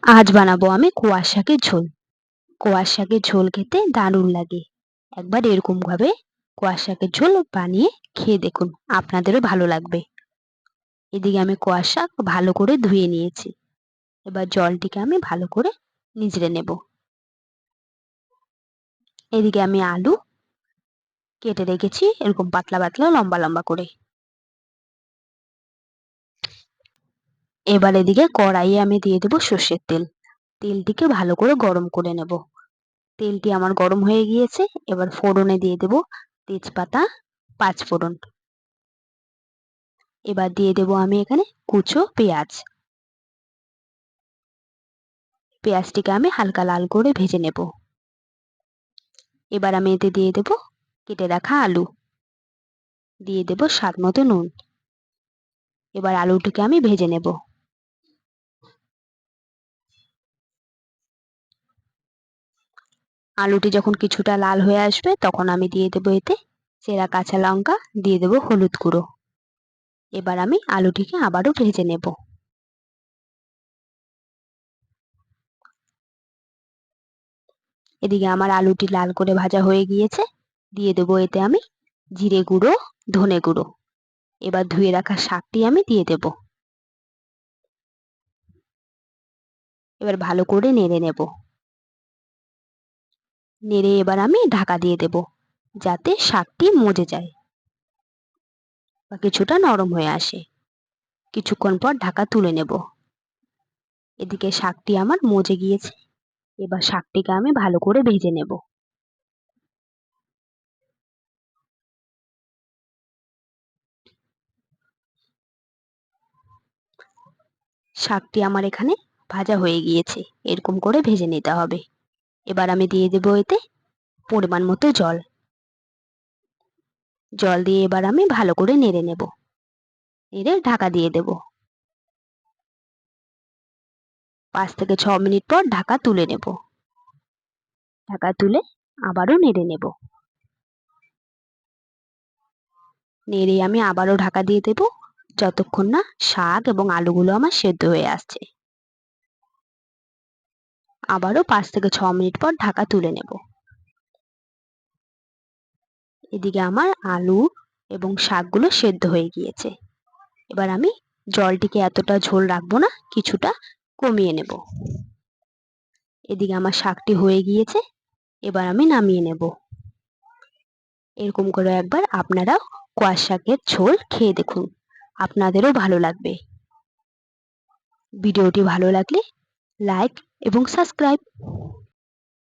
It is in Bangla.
আজ বানাবো আমি কোয়াশ শাকের ঝোল। কোয়াশ শাকের ঝোল খেতে দারুণ লাগে। একবার এরকম ভাবে কোয়াশ শাকের ঝোল বানিয়ে খেয়ে দেখুন, আপনাদেরও ভালো লাগবে। এদিকে আমি কোয়াশ শাক ভালো করে ধুয়ে নিয়েছি। এবার জলটিকে আমি ভালো করে নিংড়ে নেব। এদিকে আমি আলু কেটে রেখেছি এরকম পাতলা পাতলা লম্বা লম্বা করে। এবার এদিকে কড়াইয়ে আমি দিয়ে দেবো সর্ষের তেল। তেলটিকে ভালো করে গরম করে নেব। তেলটি আমার গরম হয়ে গিয়েছে। এবার ফোড়নে দিয়ে দেব তেজপাতা, পাঁচফোড়ন। এবার দিয়ে দেব আমি এখানে কুচো পেঁয়াজ। পেঁয়াজটিকে আমি হালকা লাল করে ভেজে নেব। এবার আমি এতে দিয়ে দেব কেটে রাখা আলু, দিয়ে দেব স্বাদ মতো নুন। এবার আলুটিকে আমি ভেজে নেব। আলুটি যখন কিছুটা লাল হয়ে আসবে তখন আমি দিয়ে দেব এতে চেরা কাঁচা লঙ্কা, দিয়ে দেব হলুদ গুঁড়ো। এবার আমি আলুটিকে আবারও ভেজে নেব। এদিকে আমার আলুটি লাল করে ভাজা হয়ে গিয়েছে। দিয়ে দেব এতে আমি জিরে গুঁড়ো, ধনে গুঁড়ো। এবার ধুয়ে রাখা শাকটি আমি দিয়ে দেব। এবার ভালো করে নেড়ে নেব। নেড়ে এবার আমি ঢাকা দিয়ে দেব, যাতে শাকটি মজে যায় বা কিছুটা নরম হয়ে আসে। কিছুক্ষণ পর ঢাকা তুলে নেব। এদিকে শাকটি আমার মজে গিয়েছে। এবার শাকটিকে আমি ভালো করে ভেজে নেব। শাকটি আমার এখানে ভাজা হয়ে গিয়েছে। এরকম করে ভেজে নিতে হবে। এবার আমি দিয়ে দেব এতে পরিমাণ মতো জল। জল দিয়ে এবার আমি ভালো করে নেড়ে নেব। নেড়ে ঢাকা দিয়ে দেব। 5 থেকে 6 মিনিট পর ঢাকা তুলে নেব। ঢাকা তুলে আবারও নেড়ে নেব। নেড়ে আমি আবারও ঢাকা দিয়ে দেব, যতক্ষণ না শাক এবং আলুগুলো আমার সেদ্ধ হয়ে আসছে। আবারও 5 থেকে 6 মিনিট পর ঢাকা তুলে নেব। এদিকে আমার আলু এবং শাকগুলো সেদ্ধ হয়ে গিয়েছে। এবার আমি জলটিকে এতটা ঝোল রাখবো না, কিছুটা কমিয়ে নেব। এদিকে আমার শাকটি হয়ে গিয়েছে। এবার আমি নামিয়ে নেব। এরকম করে একবার আপনারাও কোয়াশ শাকের ঝোল খেয়ে দেখুন, আপনাদেরও ভালো লাগবে। ভিডিওটি ভালো লাগলে লাইক এবং সাবস্ক্রাইব।